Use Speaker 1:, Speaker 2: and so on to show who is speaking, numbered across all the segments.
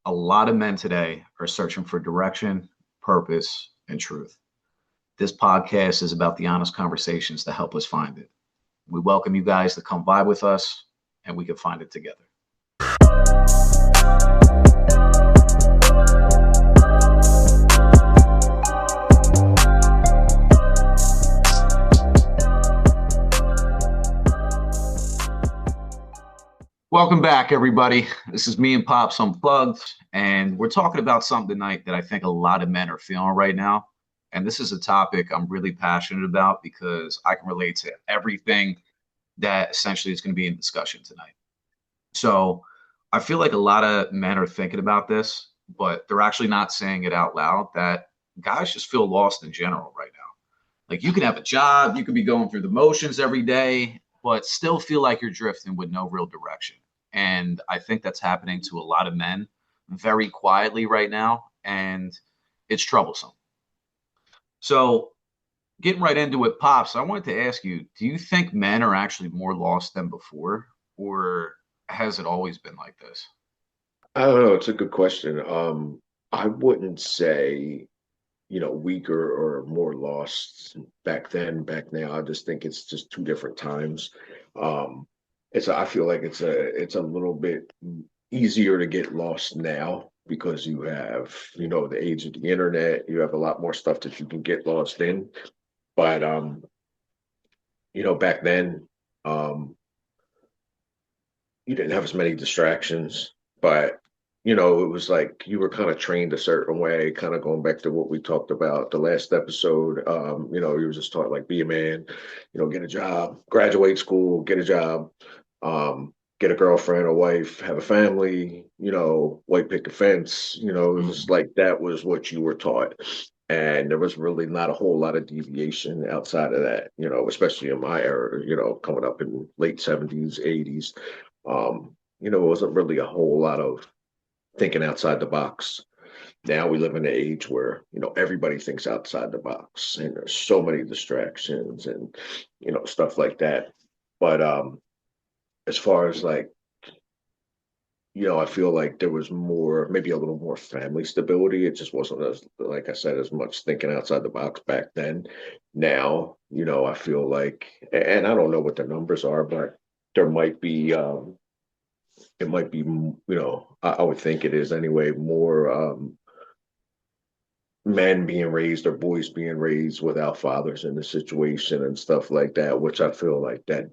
Speaker 1: A lot of men today are searching for direction, purpose, and truth. This podcast is about the honest conversations that help us find it. We welcome you guys to come vibe with us and we can find it together. Welcome back, everybody. This is me and Pops Unplugged, and we're talking about something tonight that I think a lot of men are feeling right now. And this is a topic I'm really passionate about because I can relate to everything that essentially is going to be in discussion tonight. So I feel like a lot of men are thinking about this, but they're actually not saying it out loud that guys just feel lost in general right now. Like you can have a job, you could be going through the motions every day, but still feel like you're drifting with no real direction. And I think that's happening to a lot of men very quietly right now, and it's troublesome. So, getting right into it, Pops, I wanted to ask you, do you think men are actually more lost than before, or has it always been like this?
Speaker 2: I don't know. It's a good question. I wouldn't say, weaker or more lost back then, back now. I just think it's just two different times. Um, I feel like it's a little bit easier to get lost now because you have, the age of the internet. You have a lot more stuff that you can get lost in. But back then, um, you didn't have as many distractions, but it was like you were kind of trained a certain way, kind of going back to what we talked about the last episode. You were just taught like be a man, get a job, graduate school, get a job, get a girlfriend, a wife, have a family, white picket fence, it was
Speaker 1: Mhm.
Speaker 2: like that was what you were taught. And there was really not a whole lot of deviation outside of that, especially in my era, coming up in late 70s, 80s. It wasn't really a whole lot of thinking outside the box. Now we live in an age where, everybody thinks outside the box and there's so many distractions and, stuff like that. But as far as like, I feel like there was more, maybe a little more family stability. It just wasn't as, like I said, as much thinking outside the box back then. Now, I feel like, and I don't know what the numbers are, but there might be, it might be, I would think it is anyway, more men being raised or boys being raised without fathers in the situation and stuff like that, which I feel like that,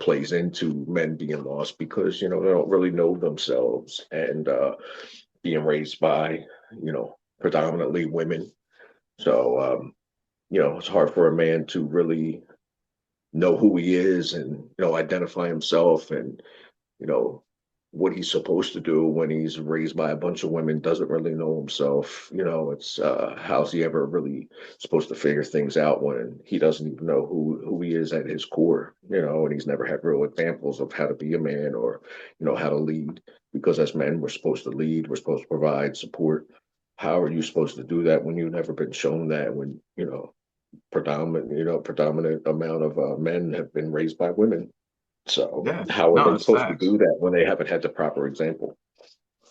Speaker 2: plays into men being lost because, they don't really know themselves and being raised by, predominantly women. So, it's hard for a man to really know who he is and, identify himself and, you know, what he's supposed to do when he's raised by a bunch of women, doesn't really know himself. It's how's he ever really supposed to figure things out when he doesn't even know who he is at his core, and he's never had real examples of how to be a man or, how to lead. Because as men, we're supposed to lead, we're supposed to provide support. How are you supposed to do that when you've never been shown that when, predominant amount of men have been raised by women? So
Speaker 1: Yeah,
Speaker 2: how are
Speaker 1: no,
Speaker 2: they
Speaker 1: it's
Speaker 2: supposed to
Speaker 1: facts.
Speaker 2: do that when they haven't had the proper example?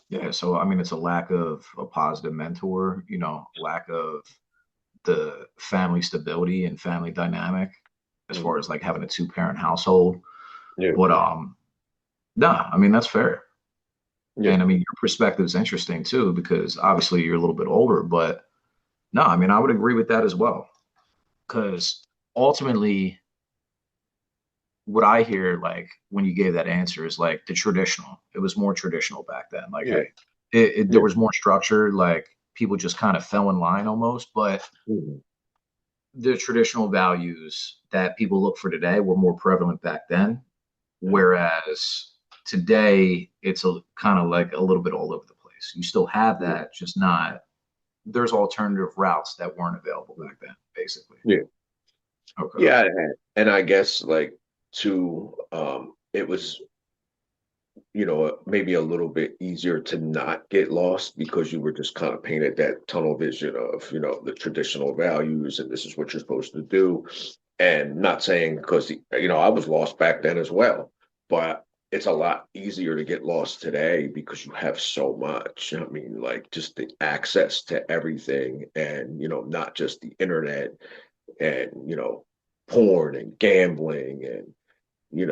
Speaker 1: Yeah, so I mean, it's a lack of a positive mentor, lack of the family stability and family dynamic as far
Speaker 2: Mhm.
Speaker 1: as like having a two-parent household.
Speaker 2: Yeah,
Speaker 1: But no, I mean that's fair.
Speaker 2: yeah,
Speaker 1: And I mean your perspective is interesting too, because obviously you're a little bit older, but no, I mean I would agree with that as well. Because ultimately what I hear like when you gave that answer is like the traditional. It was more traditional back then. Like,
Speaker 2: yeah,
Speaker 1: hey, there
Speaker 2: yeah.
Speaker 1: was more structure, like people just kind of fell in line almost, but
Speaker 2: Mhm.
Speaker 1: the traditional values that people look for today were more prevalent back then.
Speaker 2: Yeah,
Speaker 1: Whereas today, it's a kind of like a little bit all over the place. You still have
Speaker 2: yeah,
Speaker 1: that, just not, there's alternative routes that weren't available
Speaker 2: yeah,
Speaker 1: back then, basically.
Speaker 2: yeah.
Speaker 1: Okay.
Speaker 2: Yeah, and I guess like too, it was maybe a little bit easier to not get lost because you were just kind of painted that tunnel vision of the traditional values and this is what you're supposed to do, and not saying because I was lost back then as well, but it's a lot easier to get lost today because you have so much. I mean, like just the access to everything, and not just the internet, and porn and gambling, and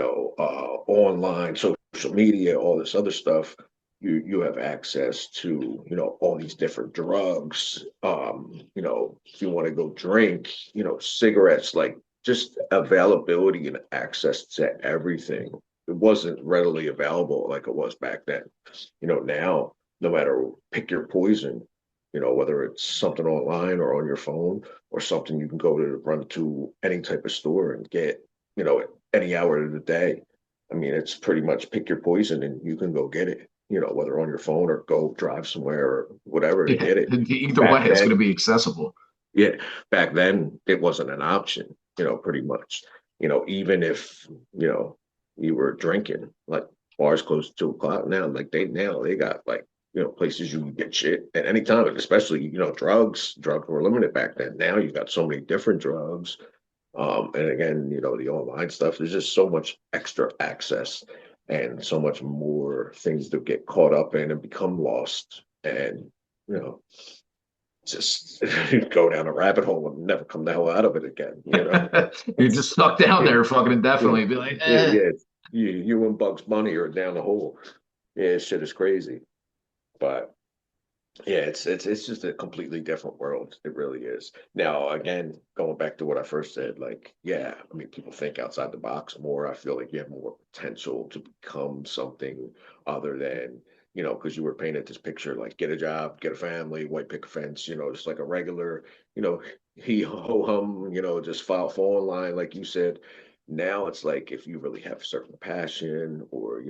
Speaker 2: online social media, all this other stuff. You have access to all these different drugs. If you want to go drink, cigarettes, like just availability and access to everything. It wasn't readily available like it was back then. Now, no matter, pick your poison. Whether it's something online or on your phone, or something you can go to run to any type of store and get, any hour of the day. I mean, it's pretty much pick your poison and you can go get it, whether on your phone or go drive somewhere or whatever to
Speaker 1: Yeah,
Speaker 2: get it.
Speaker 1: either
Speaker 2: Back
Speaker 1: way, it's going to
Speaker 2: then,
Speaker 1: be accessible.
Speaker 2: yeah, back then it wasn't an option, pretty much. Even if, you were drinking, like bars close to 2 o'clock now, like they got like, places you can get shit at any time, especially, drugs were limited back then. Now you've got so many different drugs. And again, the online stuff, there's just so much extra access and so much more things to get caught up in and become lost. And, you know, just go down a rabbit hole and never come the hell out of it again.
Speaker 1: You're just stuck down
Speaker 2: Yeah,
Speaker 1: there fucking
Speaker 2: yeah,
Speaker 1: indefinitely. Be like,
Speaker 2: yeah,
Speaker 1: eh.
Speaker 2: yeah. You and Bugs Bunny are down the hole. Yeah, shit is crazy. But yeah, it's just a completely different world. It really is. Now, again, going back to what I first said, like, yeah, I mean, people think outside the box more. I feel like you have more potential to become something other than, because you were painted this picture, like get a job, get a family, white picket fence, just like a regular, you know, he ho hum, just fall in line, like you said. Now it's like if you really have a certain passion, or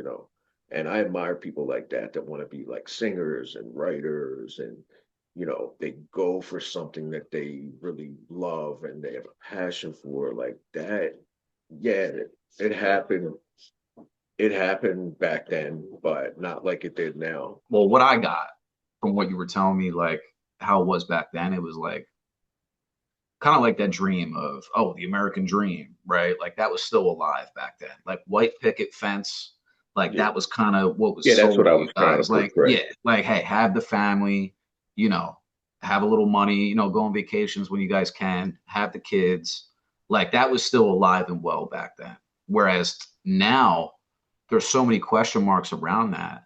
Speaker 2: and I admire people like that want to be like singers and writers, and they go for something that they really love and they have a passion for, like that. Yeah, it happened. It happened back then, but not like it did now.
Speaker 1: Well, what I got from what you were telling me, like how it was back then, it was like kind of like that dream of, oh, the American dream, right? Like that was still alive back then. Like white picket fence, like
Speaker 2: Yeah,
Speaker 1: that was kind of what was
Speaker 2: yeah, that's
Speaker 1: sold
Speaker 2: what
Speaker 1: to
Speaker 2: I
Speaker 1: you
Speaker 2: was trying to
Speaker 1: guys. Like,
Speaker 2: portray.
Speaker 1: yeah, like, hey, have the family, you know, have a little money, go on vacations when you guys can, have the kids. Like that was still alive and well back then. Whereas now there's so many question marks around that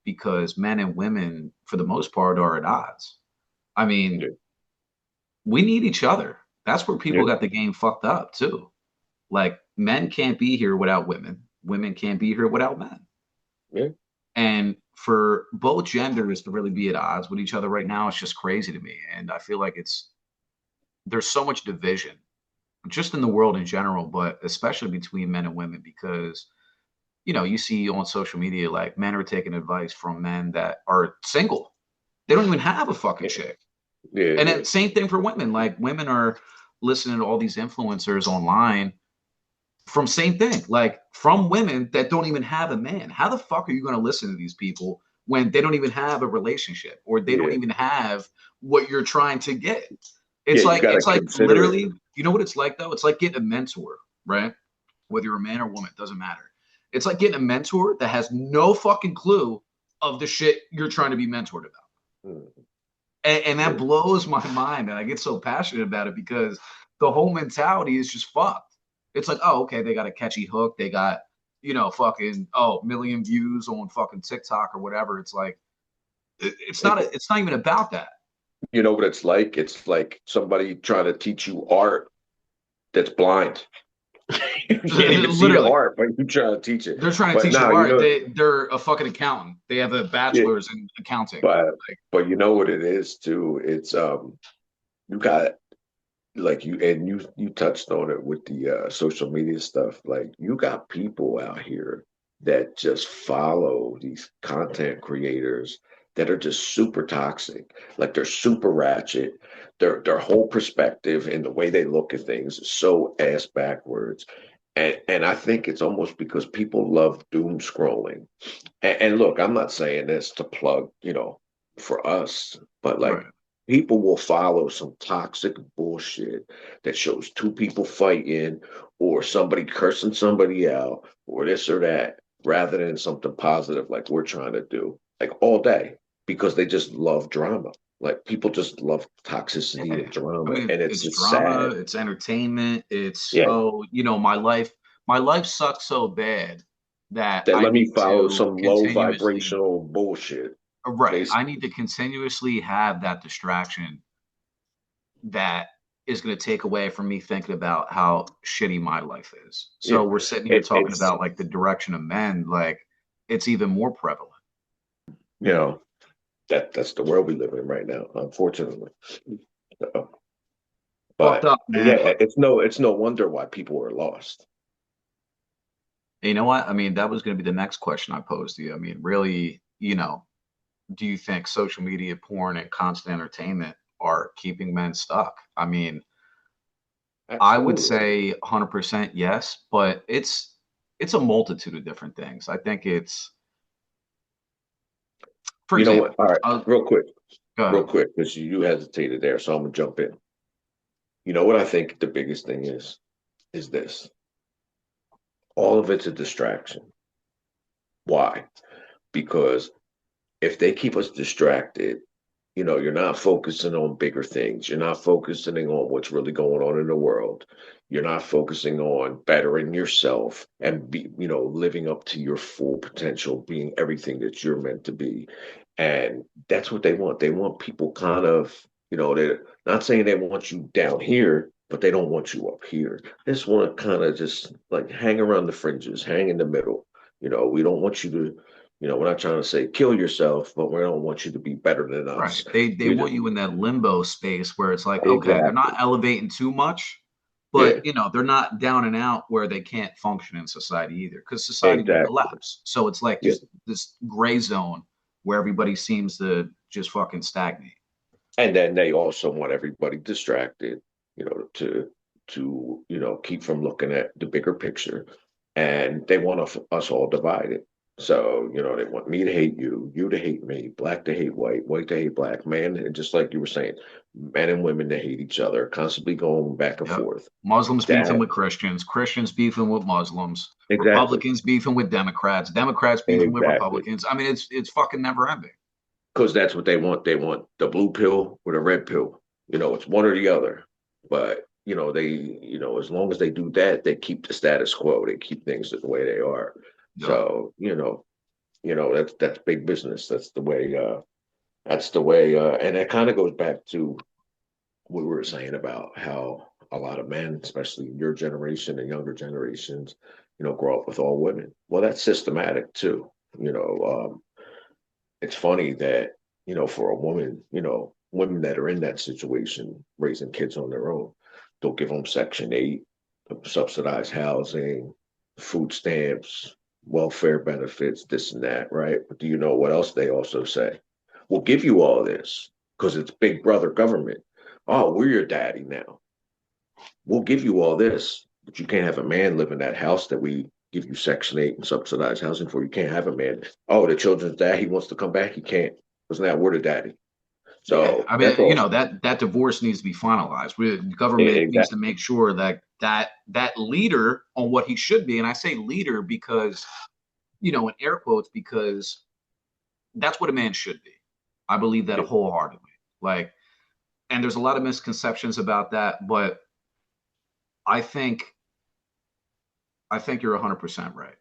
Speaker 1: because men and women, for the most part, are at odds. I mean,
Speaker 2: Yeah,
Speaker 1: we need each other. That's where
Speaker 2: yeah,
Speaker 1: people got the game fucked up too. Like men can't be here without women. Women can't be here without men.
Speaker 2: yeah,
Speaker 1: And for both genders to really be at odds with each other right now, it's just crazy to me. And I feel like there's so much division just in the world in general, but especially between men and women because you see on social media like men are taking advice from men that are single. They don't even have a fucking
Speaker 2: yeah,
Speaker 1: chick.
Speaker 2: yeah,
Speaker 1: And
Speaker 2: yeah,
Speaker 1: then same thing for women. Like women are listening to all these influencers online from same thing, like from women that don't even have a man. How the fuck are you going to listen to these people when they don't even have a relationship or they don't
Speaker 2: yeah.
Speaker 1: even have what you're trying to get?
Speaker 2: Yeah,
Speaker 1: It's
Speaker 2: you
Speaker 1: like
Speaker 2: got to
Speaker 1: it's like
Speaker 2: consider it.
Speaker 1: literally, you know what it's like though? It's like getting a mentor, right? Whether you're a man or woman, it doesn't matter. It's like getting a mentor that has no fucking clue of the shit you're trying to be mentored about.
Speaker 2: Mm,
Speaker 1: And that
Speaker 2: yeah,
Speaker 1: blows my mind. And I get so passionate about it because the whole mentality is just fucked. It's like, oh, okay, they got a catchy hook. They got, fucking, oh, million views on fucking TikTok or whatever. It's like, it's not even about that.
Speaker 2: you know what it's like? It's like somebody trying to teach you art that's blind. You can't even see the
Speaker 1: Literally,
Speaker 2: art, but you try to teach it.
Speaker 1: they're trying to
Speaker 2: But
Speaker 1: teach you
Speaker 2: now,
Speaker 1: art. They're a fucking accountant. They have a
Speaker 2: yeah,
Speaker 1: bachelor's in accounting.
Speaker 2: but
Speaker 1: Like,
Speaker 2: you know what it is too. It's you got, like, you touched on it with the social media stuff. Like you got people out here that just follow these content creators that are just super toxic. Like they're super ratchet. Their whole perspective and the way they look at things is so ass backwards. And I think it's almost because people love doom scrolling. And look, I'm not saying this to plug, for us, but like
Speaker 1: right.
Speaker 2: people will follow some toxic bullshit that shows two people fighting, or somebody cursing somebody out, or this or that. rather than something positive like we're trying to do, like all day, because they just love drama. Like people just love toxicity
Speaker 1: Yeah.
Speaker 2: and
Speaker 1: I
Speaker 2: drama,
Speaker 1: mean,
Speaker 2: and it's
Speaker 1: it's
Speaker 2: just
Speaker 1: drama,
Speaker 2: sad.
Speaker 1: it's entertainment, it's,
Speaker 2: Yeah,
Speaker 1: oh, my life sucks so bad that
Speaker 2: that
Speaker 1: I
Speaker 2: let me
Speaker 1: need
Speaker 2: follow
Speaker 1: to
Speaker 2: some low
Speaker 1: continuously,
Speaker 2: vibrational bullshit,
Speaker 1: right. I
Speaker 2: basically.
Speaker 1: need to continuously have that distraction that is going to take away from me thinking about how shitty my life is.
Speaker 2: Yeah,
Speaker 1: So we're sitting here talking
Speaker 2: it's
Speaker 1: about like the direction of men, like it's even more prevalent.
Speaker 2: you know that's the world we live in right now, unfortunately. So,
Speaker 1: Fucked
Speaker 2: but
Speaker 1: up, man.
Speaker 2: yeah, it's no wonder why people are lost.
Speaker 1: You know what? I mean, that was going to be the next question I posed to you. I mean, really, do you think social media, porn, and constant entertainment are keeping men stuck? I mean, I would
Speaker 2: Absolutely.
Speaker 1: say 100% yes, but it's a multitude of different things. I think it's, for
Speaker 2: You know what?
Speaker 1: example,
Speaker 2: All right,
Speaker 1: I'll go
Speaker 2: real
Speaker 1: ahead.
Speaker 2: quick, because you hesitated there, so I'm gonna jump in. You know what I think the biggest thing is this. All of it's a distraction. Why? Because if they keep us distracted, you're not focusing on bigger things. You're not focusing on what's really going on in the world. You're not focusing on bettering yourself and living up to your full potential, being everything that you're meant to be. And that's what they want. They want people kind of, they're not saying they want you down here, but they don't want you up here. They just want to kind of just like hang around the fringes, hang in the middle. We don't want you to, we're not trying to say kill yourself, but we don't want you to be better than
Speaker 1: Right.
Speaker 2: us.
Speaker 1: They
Speaker 2: We
Speaker 1: want
Speaker 2: just,
Speaker 1: you in that limbo space where it's like, okay, they're not
Speaker 2: exactly.
Speaker 1: elevating too much, but
Speaker 2: Yeah,
Speaker 1: they're not down and out where they can't function in society either, because society will
Speaker 2: exactly.
Speaker 1: collapse. So it's like
Speaker 2: Yeah.
Speaker 1: just this gray zone where everybody seems to just fucking stagnate.
Speaker 2: And then they also want everybody distracted, to keep from looking at the bigger picture. And they want us all divided. So, they want me to hate you, you to hate me, black to hate white, white to hate black, man, and just like you were saying, men and women to hate each other, constantly going back and
Speaker 1: Yep.
Speaker 2: forth.
Speaker 1: Muslims beefing
Speaker 2: That
Speaker 1: with Christians, Christians beefing with Muslims,
Speaker 2: exactly,
Speaker 1: Republicans beefing with Democrats, Democrats beefing with
Speaker 2: exactly.
Speaker 1: Republicans. I mean, it's fucking never ending.
Speaker 2: Because that's what they want. They want the blue pill or the red pill. It's one or the other. But as long as they do that, they keep the status quo. They keep things the way they are.
Speaker 1: Yep.
Speaker 2: So that's big business. That's the way. And it kind of goes back to what we were saying about how a lot of men, especially your generation and younger generations, grow up with all women. Well, that's systematic too. It's funny that for a woman, women that are in that situation raising kids on their own, they'll give them Section 8, subsidized housing, food stamps, welfare benefits, this and that, right? But do you know what else they also say? We'll give you all this because it's big brother government. Oh, we're your daddy now. We'll give you all this, but you can't have a man live in that house that we give you Section 8 and subsidized housing for. You can't have a man. Oh, the children's dad, he wants to come back. He can't. Wasn't that we're the daddy?
Speaker 1: Yeah,
Speaker 2: So
Speaker 1: I
Speaker 2: that's
Speaker 1: mean,
Speaker 2: all.
Speaker 1: that divorce needs to be finalized. The government needs to
Speaker 2: Exactly.
Speaker 1: make sure that leader on what he should be, and I say leader because in air quotes, because that's what a man should be. I believe that
Speaker 2: Yeah.
Speaker 1: wholeheartedly. Like, and there's a lot of misconceptions about that, but I think I think you're 100% right,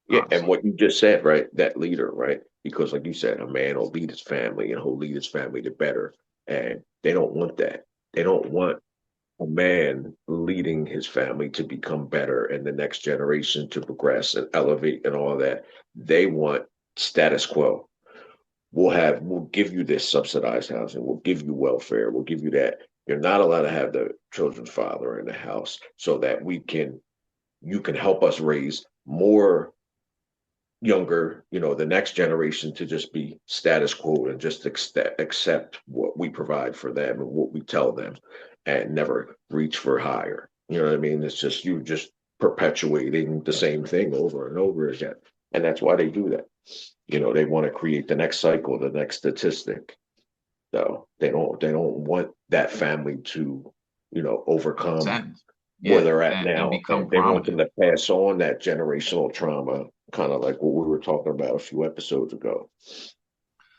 Speaker 2: Yeah. And
Speaker 1: honestly.
Speaker 2: what you just said, right? That leader, right? Because, like you said, a man will lead his family and he'll lead his family to better. And they don't want that. They don't want a man leading his family to become better and the next generation to progress and elevate and all that. They want status quo. We'll give you this subsidized housing, we'll give you welfare, we'll give you that. You're not allowed to have the children's father in the house so that you can help us raise more younger, the next generation to just be status quo and just accept what we provide for them and what we tell them and never reach for higher. You know what I mean? It's just you just perpetuating the same thing over and over again. And that's why they do that. They want to create the next cycle, the next statistic. So they don't want that family to, overcome
Speaker 1: Send.
Speaker 2: where
Speaker 1: Yeah,
Speaker 2: they're at
Speaker 1: and
Speaker 2: now.
Speaker 1: become
Speaker 2: And they want them
Speaker 1: prominent.
Speaker 2: to pass on that generational trauma kind of like what we were talking about a few episodes ago.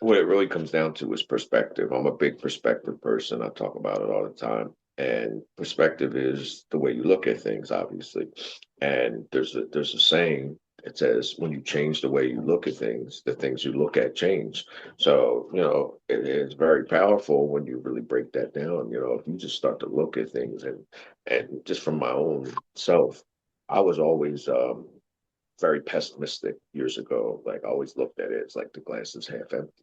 Speaker 2: What it really comes down to is perspective. I'm a big perspective person. I talk about it all the time. And perspective is the way you look at things, obviously. And there's a saying. It says when you change the way you look at things, the things you look at change. So, it is very powerful when you really break that down. If you just start to look at things and just from my own self, I was always very pessimistic years ago. Like I always looked at it as like the glass is half empty.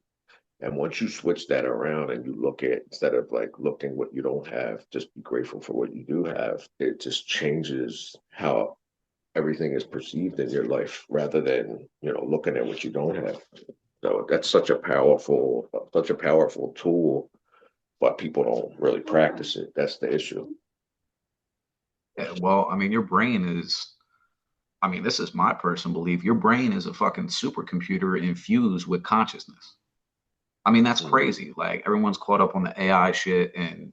Speaker 2: And once you switch that around and you look at, instead of like looking what you don't have, just be grateful for what you do have, it just changes how everything is perceived in your life rather than, looking at what you don't have. So that's such a powerful tool, but people don't really practice it. That's the issue.
Speaker 1: Yeah, well, I mean, your brain is, I mean, this is my personal belief. Your brain is a fucking supercomputer infused with consciousness. I mean, that's
Speaker 2: Mhm.
Speaker 1: crazy. Like everyone's caught up on the AI shit and,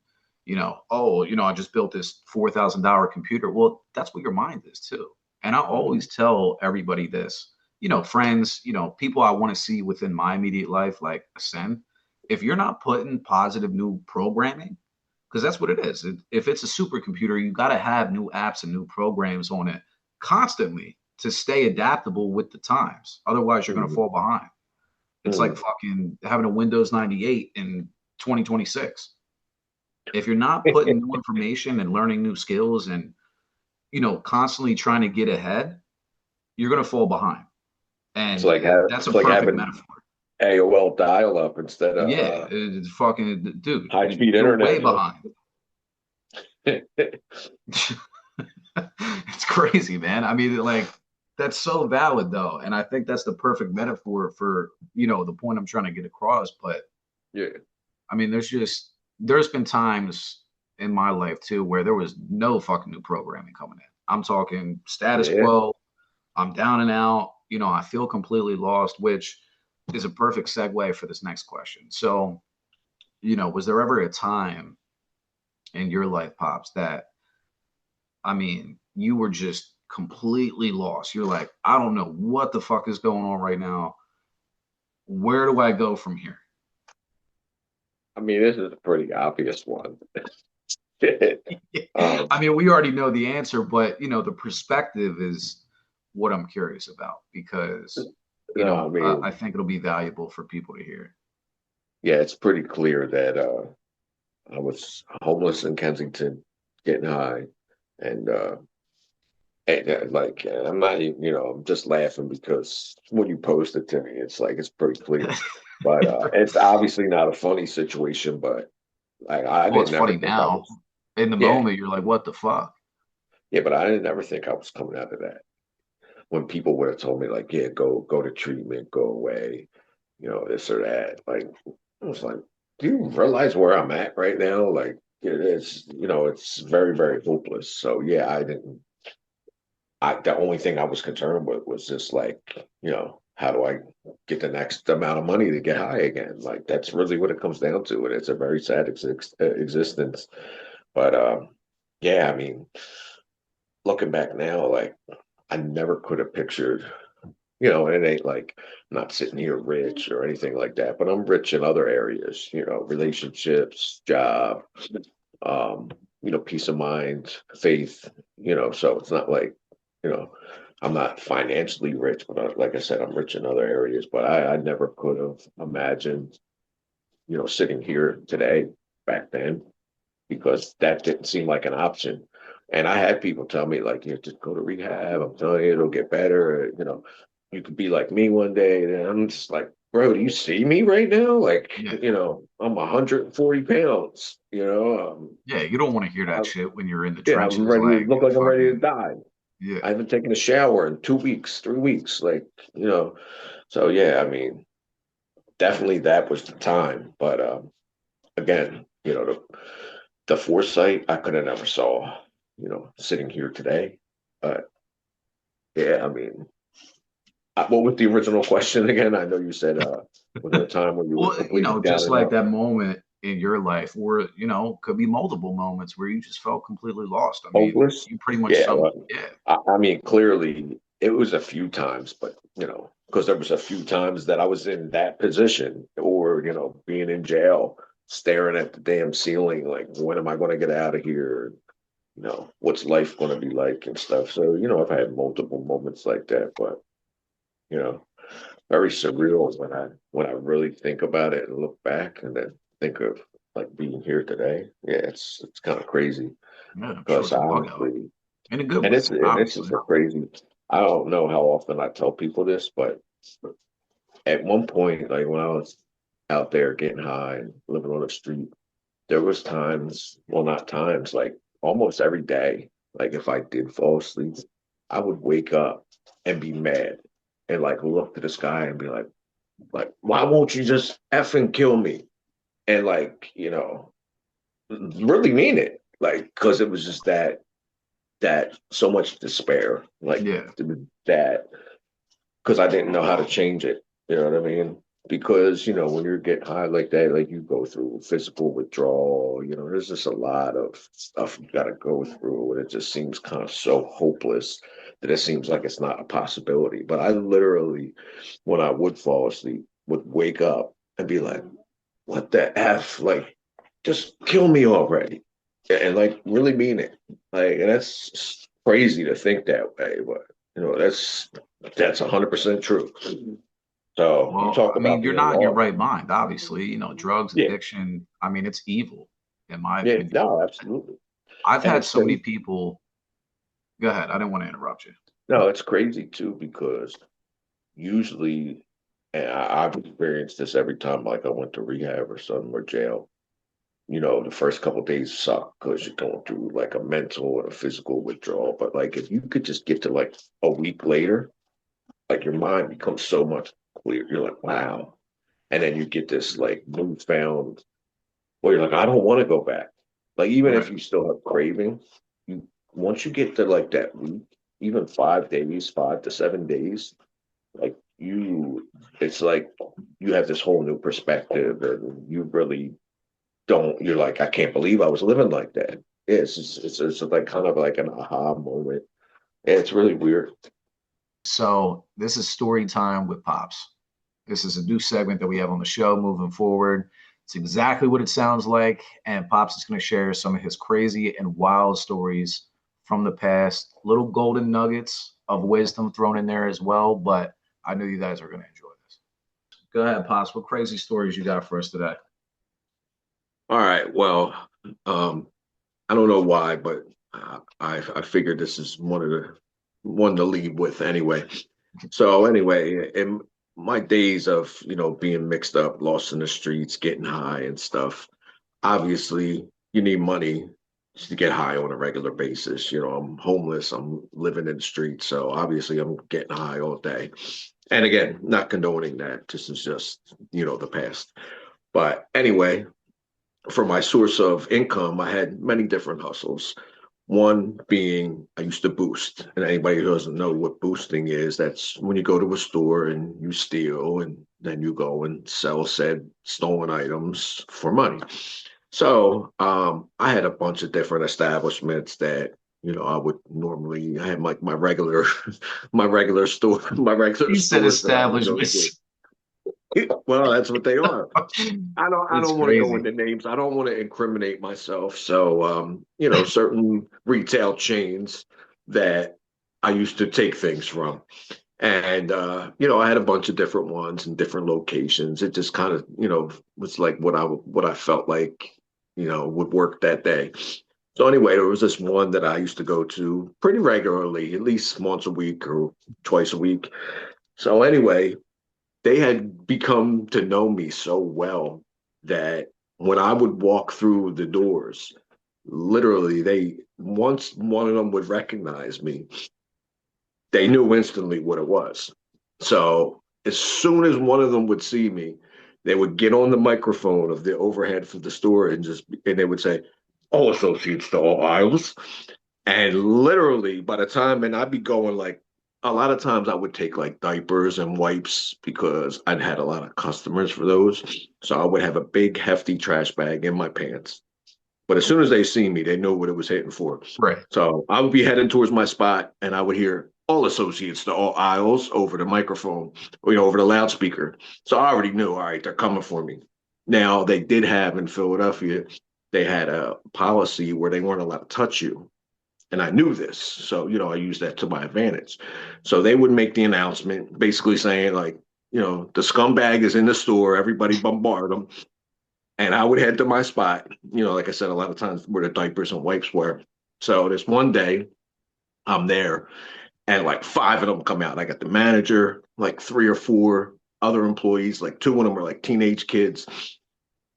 Speaker 1: oh, I just built this $4,000 computer. Well, that's what your mind is too. And I
Speaker 2: Mhm.
Speaker 1: always tell everybody this, friends, people I want to see within my immediate life, like ascend. If you're not putting positive new programming, because that's what it is. If it's a supercomputer, you got to have new apps and new programs on it constantly to stay adaptable with the times. Otherwise, you're going to
Speaker 2: Mhm.
Speaker 1: fall behind. It's like
Speaker 2: Mhm.
Speaker 1: fucking having a Windows 98 in 2026. If you're not putting new information and learning new skills and, constantly trying to get ahead, you're going to fall behind.
Speaker 2: It's
Speaker 1: And
Speaker 2: like
Speaker 1: that's a
Speaker 2: it's like
Speaker 1: perfect
Speaker 2: having
Speaker 1: metaphor.
Speaker 2: AOL dial up instead
Speaker 1: Yeah,
Speaker 2: of
Speaker 1: it's fucking, dude,
Speaker 2: high speed
Speaker 1: you're way
Speaker 2: internet,
Speaker 1: behind. It's crazy, man. I mean, like, that's so valid, though. And I think that's the perfect metaphor for, the point I'm trying to get across. But
Speaker 2: Yeah.
Speaker 1: I mean, there's been times in my life too where there was no fucking new programming coming in. I'm talking status
Speaker 2: Yeah.
Speaker 1: quo. I'm down and out. I feel completely lost, which is a perfect segue for this next question. So, was there ever a time in your life, Pops, that I mean, you were just completely lost? You're like, I don't know what the fuck is going on right now. Where do I go from here?
Speaker 2: I mean, this is a pretty obvious one. um,
Speaker 1: I mean, we already know the answer, but the perspective is what I'm curious about because
Speaker 2: no, I
Speaker 1: I
Speaker 2: mean,
Speaker 1: think it'll be valuable for people to hear.
Speaker 2: yeah, it's pretty clear that I was homeless in Kensington, getting high, and like I'm not, I'm just laughing because when you post it to me, it's like it's pretty clear. But it's obviously not a funny situation, but I
Speaker 1: Well, it's
Speaker 2: didn't ever
Speaker 1: funny
Speaker 2: think I
Speaker 1: now.
Speaker 2: was.
Speaker 1: In the
Speaker 2: Yeah,
Speaker 1: moment, you're like, "What the fuck?"
Speaker 2: yeah, but I didn't ever think I was coming out of that. When people would have told me like, yeah, go to treatment, go away, this or that. Like, I was like, do you realize where I'm at right now? Like, it's very, very hopeless. So yeah, I didn't. The only thing I was concerned with was just like, how do I get the next amount of money to get high again? Like, that's really what it comes down to, and it's a very sad existence. But yeah, I mean, looking back now, like, I never could have pictured. And it ain't like I'm not sitting here rich or anything like that, but I'm rich in other areas, relationships, job, um, peace of mind, faith, so it's not like, you know, I'm not financially rich, but like I said, I'm rich in other areas, but I never could have imagined, sitting here today back then because that didn't seem like an option. And I had people tell me, like, just go to rehab. I'm telling you, it'll get better. You could be like me one day. And I'm just like, bro, do you see me right now? Like,
Speaker 1: Yeah,
Speaker 2: I'm 140 pounds,
Speaker 1: yeah. You don't want to hear that
Speaker 2: I'm,
Speaker 1: shit when you're in the
Speaker 2: yeah, I'm
Speaker 1: trenches,
Speaker 2: ready to
Speaker 1: like
Speaker 2: look like I'm ready to
Speaker 1: fucking
Speaker 2: die.
Speaker 1: yeah.
Speaker 2: I haven't taken a shower in 2 weeks, 3 weeks. Like, you know, so yeah, I mean, definitely that was the time. But again, the foresight I could have never saw, sitting here today. But yeah, I mean, what was the original question again? I know you said, was there a time when you were
Speaker 1: Well,
Speaker 2: completely down
Speaker 1: just
Speaker 2: and
Speaker 1: like
Speaker 2: out?
Speaker 1: that moment in your life, or could be multiple moments where you just felt completely lost. I mean,
Speaker 2: Hopeless?
Speaker 1: you pretty much
Speaker 2: Yeah,
Speaker 1: summed.
Speaker 2: well,
Speaker 1: Yeah,
Speaker 2: I mean, clearly, it was a few times, but because there was a few times that I was in that position, or being in jail, staring at the damn ceiling, like, when am I going to get out of here? What's life going to be like and stuff. So, I've had multiple moments like that, but you know, very surreal when I really think about it and look back and then think of like being here today. Yeah, it's kind of crazy
Speaker 1: Yeah, I'm sure
Speaker 2: because
Speaker 1: it's a bug out
Speaker 2: honestly,
Speaker 1: in a good
Speaker 2: and
Speaker 1: way,
Speaker 2: it's
Speaker 1: obviously.
Speaker 2: just a crazy. I don't know how often I tell people this, but at one point, like when I was out there getting high and living on the street, there was times, well, not times, like almost every day, like if I did fall asleep, I would wake up and be mad and like look to the sky and be like, why won't you just effing kill me? And like, really mean it. Like, because it was just that so much despair, like
Speaker 1: Yeah,
Speaker 2: that, because I didn't know how to change it. You know what I mean? Because when you get high like that, like you go through physical withdrawal. There's just a lot of stuff you got to go through, and it just seems kind of so hopeless that it seems like it's not a possibility. But I literally, when I would fall asleep, would wake up and be like, "What the f? Like, just kill me already," and like really mean it. Like, and that's crazy to think that way, but that's 100% true. So you
Speaker 1: well,
Speaker 2: talk
Speaker 1: I mean,
Speaker 2: about
Speaker 1: you're
Speaker 2: being
Speaker 1: not in your
Speaker 2: lost.
Speaker 1: right mind, obviously. Drugs,
Speaker 2: Yeah,
Speaker 1: addiction. I mean, it's evil, in my
Speaker 2: yeah,
Speaker 1: opinion.
Speaker 2: no, absolutely.
Speaker 1: I've
Speaker 2: And
Speaker 1: had
Speaker 2: it's
Speaker 1: so many
Speaker 2: crazy.
Speaker 1: people. Go ahead. I didn't want to interrupt you.
Speaker 2: No, it's crazy too because usually, and I've experienced this every time, like I went to rehab or something or jail. The first couple of days suck because you're going through like a mental and a physical withdrawal. But like if you could just get to like a week later, like your mind becomes so much clearer. You're like, wow. And then you get this like newfound where you're like, I don't want to go back. Like even if
Speaker 1: Right.
Speaker 2: you still have craving, you once you get to like that week, even 5 days, 5 to 7 days, like it's like you have this whole new perspective, and you really don't. You're like, I can't believe I was living like that. It's like kind of like an aha moment. And it's really weird.
Speaker 1: So this is story time with Pops. This is a new segment that we have on the show moving forward. It's exactly what it sounds like. And Pops is going to share some of his crazy and wild stories from the past, little golden nuggets of wisdom thrown in there as well. But I know you guys are going to enjoy this. Go ahead, Pops. What crazy stories you got for us today?
Speaker 2: All right. Well, um, I don't know why, but I figured this is one to lead with anyway. So anyway, in my days of being mixed up, lost in the streets, getting high and stuff, obviously you need money to get high on a regular basis. I'm homeless, I'm living in the streets, so obviously I'm getting high all day. And again, not condoning that. This is just the past. But anyway, for my source of income, I had many different hustles. One being I used to boost. And anybody who doesn't know what boosting is, that's when you go to a store and you steal and then you go and sell said stolen items for money. So I had a bunch of different establishments that I would normally I had like my regular my regular store my regular
Speaker 1: He said
Speaker 2: stores that I would go to.
Speaker 1: establishments.
Speaker 2: Well, that's what they are. I
Speaker 1: It's
Speaker 2: don't want to go
Speaker 1: crazy.
Speaker 2: into names. I don't want to incriminate myself. So certain retail chains that I used to take things from. And I had a bunch of different ones in different locations. It just kind of, was like what I felt like, would work that day. So anyway, there was this one that I used to go to pretty regularly, at least once a week or twice a week. So anyway, they had become to know me so well that when I would walk through the doors, literally they once one of them would recognize me, they knew instantly what it was. So as soon as one of them would see me, they would get on the microphone of the overhead for the store and they would say, "All associates to all aisles." And literally, by the time, and I'd be going like, a lot of times I would take like diapers and wipes because I'd had a lot of customers for those. So I would have a big, hefty trash bag in my pants. But as soon as they see me, they know what it was hitting for.
Speaker 1: Right.
Speaker 2: So I would be heading towards my spot and I would hear all associates to all aisles over the microphone, over the loudspeaker. So I already knew, all right, they're coming for me. Now they did have in Philadelphia, they had a policy where they weren't allowed to touch you. And I knew this. So, I used that to my advantage. So they would make the announcement basically saying, like, the scumbag is in the store, everybody bombard them. And I would head to my spot, like I said, a lot of times where the diapers and wipes were. So this one day I'm there and like five of them come out. I got the manager, like three or four other employees, like two of them are like teenage kids.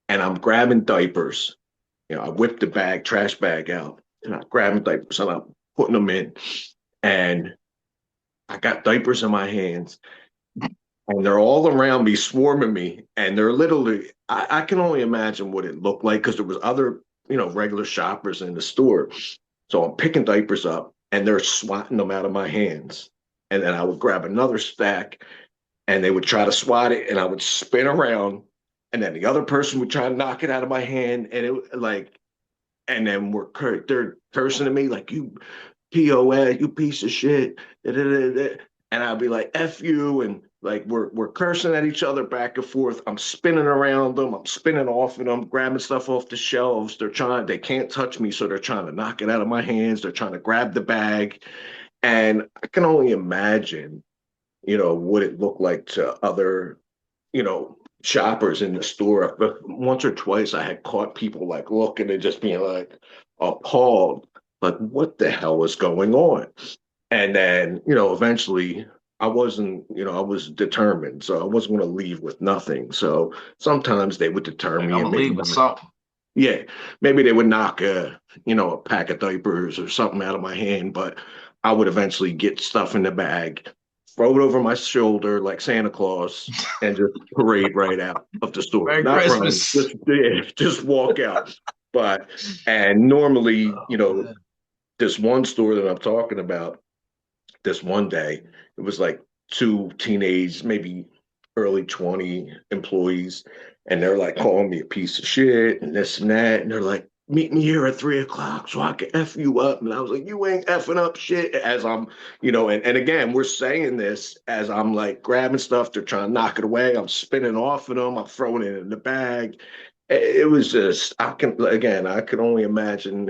Speaker 2: And I'm grabbing diapers. I whipped the bag, trash bag out, and I'm grabbing diapers and I'm putting them in. And I got diapers in my hands and they're all around me, swarming me. And they're literally, I can only imagine what it looked like because there was other, regular shoppers in the store. So I'm picking diapers up and they're swatting them out of my hands. And then I would grab another stack and they would try to swat it and I would spin around. And then the other person would try to knock it out of my hand. And it like, and then they're cursing at me like, you POA, you piece of shit. And I'd be like, F you. And like, we're cursing at each other back and forth. I'm spinning around them. I'm spinning off of them, grabbing stuff off the shelves. They can't touch me. So they're trying to knock it out of my hands. They're trying to grab the bag. And I can only imagine, what it looked like to other, shoppers in the store. But once or twice I had caught people like looking and just being like appalled, like what the hell was going on? And then, eventually I was determined. So I wasn't going to leave with nothing. So sometimes they would deter
Speaker 1: Like,
Speaker 2: me
Speaker 1: I'm
Speaker 2: and
Speaker 1: gonna
Speaker 2: maybe
Speaker 1: leave with something.
Speaker 2: yeah, maybe they would knock a pack of diapers or something out of my hand, but I would eventually get stuff in the bag, throw it over my shoulder like Santa Claus, and just parade right out of the store.
Speaker 1: Merry
Speaker 2: Not run,
Speaker 1: Christmas.
Speaker 2: just yeah, just walk out. But and normally,
Speaker 1: Oh, man.
Speaker 2: this one store that I'm talking about, this one day, it was like two teenage, maybe early 20 employees, and they're like calling me a piece of shit and this and that. And they're like, meet me here at 3 o'clock so I can F you up. And I was like, you ain't effing up shit as I'm, and again, we're saying this as I'm like grabbing stuff, they're trying to knock it away. I'm spinning off of them, I'm throwing it in the bag. It was just, I can only imagine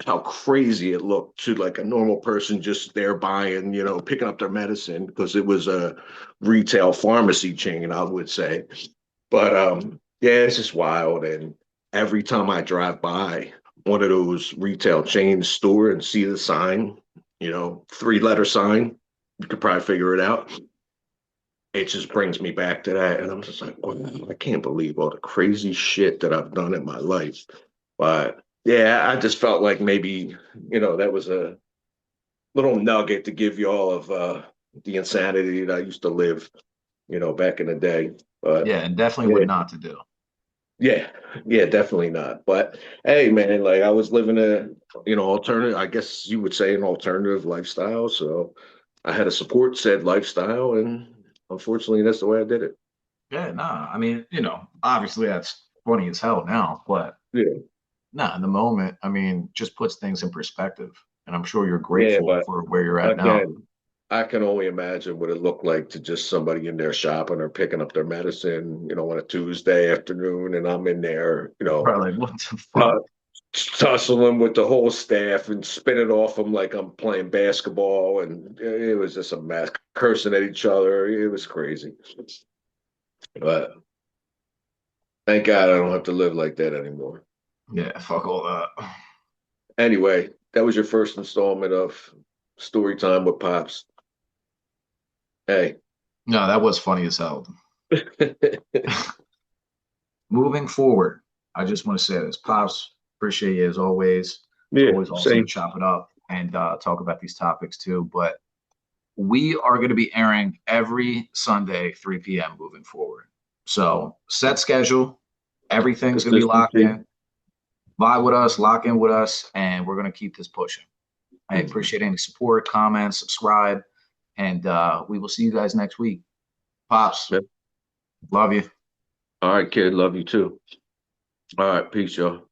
Speaker 2: how crazy it looked to like a normal person just there buying, picking up their medicine because it was a retail pharmacy chain, I would say. But yeah, it's just wild. And every time I drive by one of those retail chain store and see the sign, three-letter sign, you could probably figure it out. It just brings me back to that. And I'm just like, wow, I can't believe all the crazy shit that I've done in my life. But yeah, I just felt like maybe, that was a little nugget to give you all of the insanity that I used to live, back in the day. But
Speaker 1: Yeah, and definitely
Speaker 2: yeah,
Speaker 1: what not to do.
Speaker 2: yeah, yeah, definitely not. But hey, man, like I was living a, alternative, I guess you would say an alternative lifestyle. So I had to support said lifestyle, and unfortunately, that's the way I did it.
Speaker 1: Yeah, nah. I mean, obviously that's funny as hell now, but
Speaker 2: Yeah,
Speaker 1: nah, in the moment, I mean, just puts things in perspective. And I'm sure you're
Speaker 2: yeah,
Speaker 1: grateful
Speaker 2: but
Speaker 1: for where you're at now.
Speaker 2: again, I can only imagine what it looked like to just somebody in there shopping or picking up their medicine, on a Tuesday afternoon, and I'm in there,
Speaker 1: Probably like, what the
Speaker 2: uh,
Speaker 1: fuck?
Speaker 2: tussling with the whole staff and spinning off them like I'm playing basketball, and it was just a mess, cursing at each other. It was crazy, but thank God I don't have to live like that anymore.
Speaker 1: Yeah, fuck all that.
Speaker 2: Anyway, that was your first installment of Story Time with Pops. Hey.
Speaker 1: No, that was funny as hell. Moving forward, I just want to say this. Pops, appreciate you as always. It's
Speaker 2: Yeah,
Speaker 1: always awesome to
Speaker 2: same.
Speaker 1: chop it up and talk about these topics too. But we are going to be airing every Sunday, 3 p.m. moving forward. So set schedule. Everything's going to be locked
Speaker 2: Consistency.
Speaker 1: in. Vibe with us, lock in with us, and we're going to keep this pushing. I
Speaker 2: Mhm.
Speaker 1: appreciate any support, comments, subscribe, and we will see you guys next week. Pops,
Speaker 2: Yep.
Speaker 1: love you.
Speaker 2: All right, kid. Love you too. All right, peace, y'all.